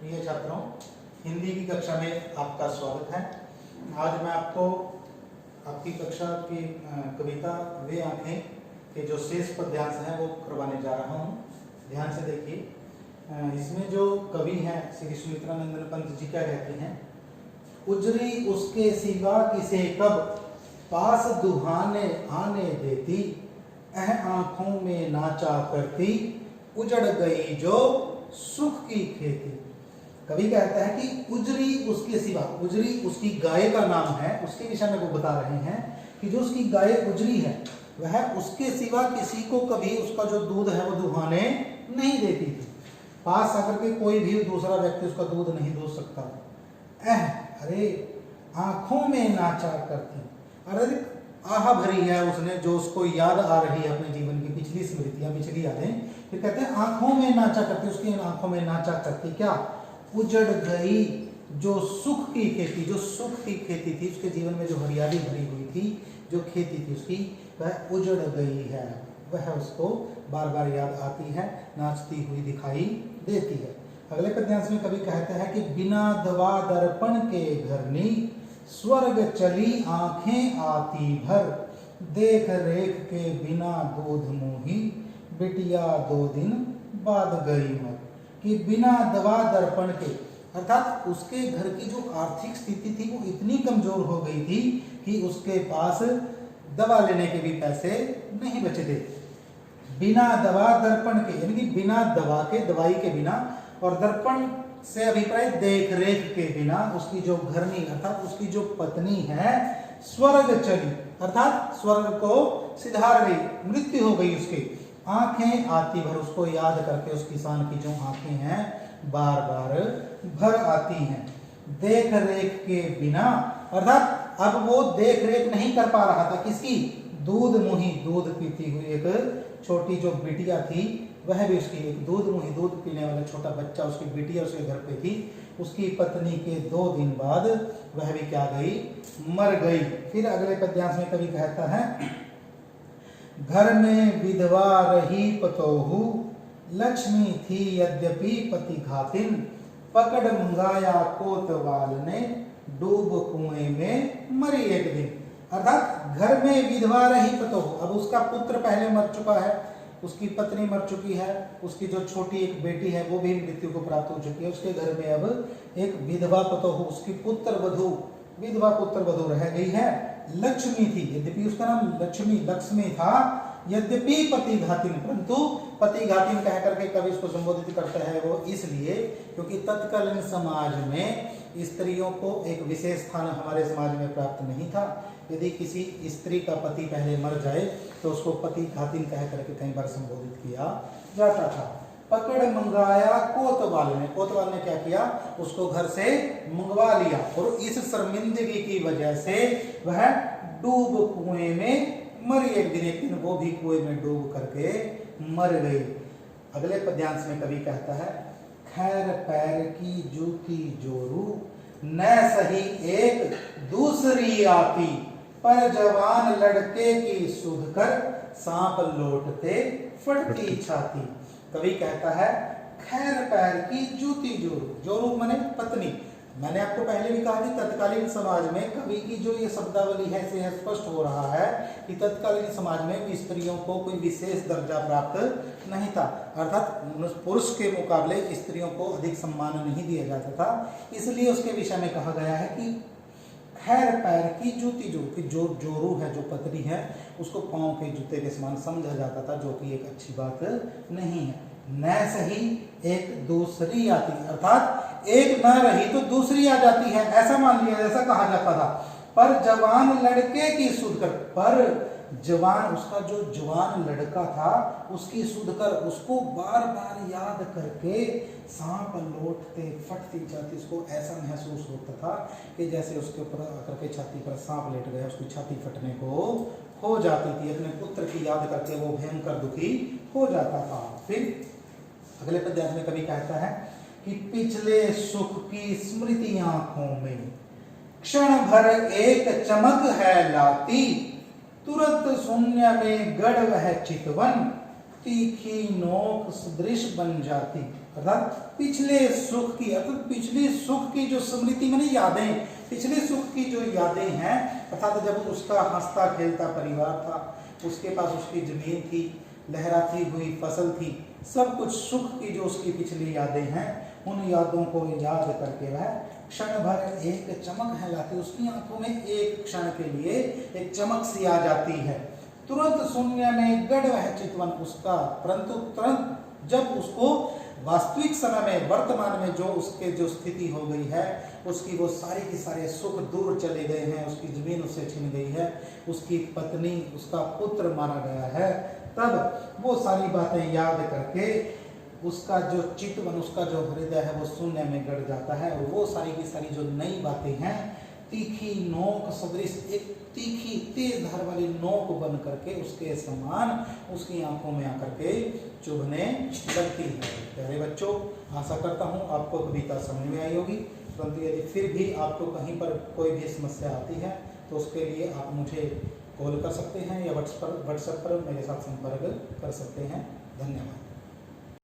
प्रिय छात्रों, हिंदी की कक्षा में आपका स्वागत है। आज मैं आपको आपकी कक्षा की कविता वे आंखें के जो शेष पद्यांश हैं वो करवाने जा रहा हूँ। ध्यान से देखिए, इसमें जो कवि हैं श्री सुमित्रानंदन पंत जी क्या कहते हैं, उजरी उसके सिवा किसे कब पास दुहाने आने देती, आंखों में नाचा करती उजड़ गई जो सुख की खेती। कवि कहता है कि उजरी उसके सिवा, उजरी उसकी गाय का नाम है, उसके विषय में वो बता रहे हैं कि जो उसकी गाय उजरी है वह उसके सिवा किसी को कभी उसका जो दूध है वो दुहाने नहीं देती थी। पास आकर के कोई भी दूसरा व्यक्ति उसका दूध नहीं दूध सकता। अरे आंखों में नाचा करती, अरे आह भरी है उसने जो उसको याद आ रही है अपने जीवन की पिछली स्मृतियां, पिछली यादें। फिर कहते हैं आंखों में नाचा करती, उसकी आंखों में नाचा करती क्या, उजड़ गई जो सुख की खेती, जो सुख की खेती थी उसके जीवन में, जो हरियाली भरी हुई थी, जो खेती थी उसकी, वह उजड़ गई है। वह उसको बार बार याद आती है, नाचती हुई दिखाई देती है। अगले पद्यांश में कवि कहते हैं कि बिना दवा दर्पण के घरनी स्वर्ग चली आंखें आती भर, देख रेख के बिना दूध मुही बिटिया 2 दिन बाद गई मर। कि बिना दवा दर्पण के, अर्थात उसके घर की जो आर्थिक स्थिति थी वो इतनी कमजोर हो गई थी कि उसके पास दवा लेने के भी पैसे नहीं बचे थे। बिना दवा दर्पण के यानी कि बिना दवा के, दवाई के बिना, और दर्पण से अभिप्राय देख रेख के बिना उसकी जो घरनी अर्थात उसकी जो पत्नी है स्वर्ग चली, अर्थात स्वर्ग को सिधार गई, मृत्यु हो गई उसकी। आंखें आती भर, उसको याद करके उस किसान की जो आंखें हैं बार बार भर आती हैं। देख रेख के बिना, अर्थात अब वो देख रेख नहीं कर पा रहा था किसकी, दूध मुही, दूध पीती हुई एक छोटी जो बिटिया थी, वह भी उसकी एक दूध मुही, दूध पीने वाला छोटा बच्चा, उसकी बिटिया उसके घर पे थी। उसकी पत्नी के 2 दिन बाद वह भी क्या गई, मर गई। फिर अगले पद्यांश में कवि कहता है, घर में विधवा रही पतोहू लक्ष्मी थी यद्यपि पति घातिन, पकड़ मंगाया कोतवाल ने डूब कुएं में मरी एक दिन। अर्थात घर में विधवा रही पतोहू, अब उसका पुत्र पहले मर चुका है, उसकी पत्नी मर चुकी है, उसकी जो छोटी एक बेटी है वो भी मृत्यु को प्राप्त हो चुकी है। उसके घर में अब एक विधवा पतोहू, उसकी पुत्र वधू, विधवा पुत्र वधू रह गई है। लक्ष्मी थी, यद्यपि उसका नाम लक्ष्मी था, यद्यपि पति घातिन, परंतु पति घातिन कह करके कवि उसको संबोधित करता है वो इसलिए क्योंकि तत्कालीन समाज में स्त्रियों को एक विशेष स्थान हमारे समाज में प्राप्त नहीं था। यदि किसी स्त्री का पति पहले मर जाए तो उसको पति घातिन कह करके कई बार संबोधित किया जाता था। पकड़ मंगाया कोतवाल ने, कोतवाल ने क्या किया, उसको घर से मंगवा लिया और इस शर्मिंदगी की वजह से वह डूब कुएं में मरी एक दिन। एक दिन वो भी कुएं में डूब करके मर गई। अगले पद्यांश में कवि कहता है, खैर पैर की जूती जोरू न सही एक दूसरी आती, पर जवान लड़के की सुध कर सांप लौटते फटती छाती। कवि कहता है खैर पैर की जूती जोरू, जोरू माने पत्नी। मैंने आपको पहले भी कहा कि तत्कालीन समाज में कवि की जो ये शब्दावली है इससे स्पष्ट हो रहा है कि तत्कालीन समाज में स्त्रियों को कोई विशेष दर्जा प्राप्त नहीं था, अर्थात पुरुष के मुकाबले स्त्रियों को अधिक सम्मान नहीं दिया जाता था। इसलिए उसके विषय में कहा गया है कि खैर पैर की जूती जोरू, कि जो जोरू है, जो पत्नी है, उसको पांव के जूते के समान समझा जाता था, जो कि एक अच्छी बात नहीं है। न सही एक दूसरी आती, अर्थात एक न रही तो दूसरी आ जाती है, ऐसा मान लिया, ऐसा कहा जाता था। पर जवान लड़के की सुध कर, पर जवान, उसका जो जवान लड़का था उसकी सुध कर, उसको बार बार याद करके सांप लौटते फटती जाती, उसको ऐसा महसूस होता था कि जैसे उसके ऊपर आकर के छाती पर सांप लेट गया, उसकी छाती फटने को हो जाती थी। अपने पुत्र की याद करके वो भयंकर दुखी हो जाता था। फिर अगले पद्यांश में कवि कहता है कि पिछले सुख की स्मृति आंखों में क्षण भर एक चमक है लाती, तुरंत शून्य में गढ़ वह चितवन, तीखी नोक सदृश बन जाती। अर्थात पिछले सुख की, अर्थात पिछले सुख की जो स्मृति में यादें, पिछले सुख की जो यादें हैं, अर्थात जब उसका हंसता खेलता परिवार था, उसके पास उसकी जमीन थी, लहराती हुई फसल थी, सब कुछ सुख की जो उसकी पिछली यादें हैं, उन यादों को याद करके वह क्षण भर एक चमक है लाती, उसकी आंखों में एक क्षण के लिए एक चमक सी आ जाती है। तुरंत शून्य में गढ़ वह चितवन उसका, परंतु तुरंत जब उसको वास्तविक समय में वर्तमान में जो उसके जो स्थिति हो गई है, उसकी वो सारे के सारे सुख दूर चले गए हैं, उसकी जमीन उससे छिन गई है, उसकी पत्नी, उसका पुत्र मारा गया है, तब वो सारी बातें याद करके उसका जो चितवन, उसका जो हृदय है वो शून्य में गड़ जाता है, और वो सारी की सारी जो नई बातें हैं तीखी नोक सदृश, एक तीखी तेज धार वाली नोक बन करके उसके समान उसकी आंखों में आकर के चुभने लगती है। प्यारे बच्चों, आशा करता हूँ आपको कविता समझ में आई होगी, परंतु यदि फिर भी आपको कहीं पर कोई भी समस्या आती है तो उसके लिए आप मुझे कॉल कर सकते हैं या व्हाट्सएप पर मेरे साथ संपर्क कर सकते हैं। धन्यवाद।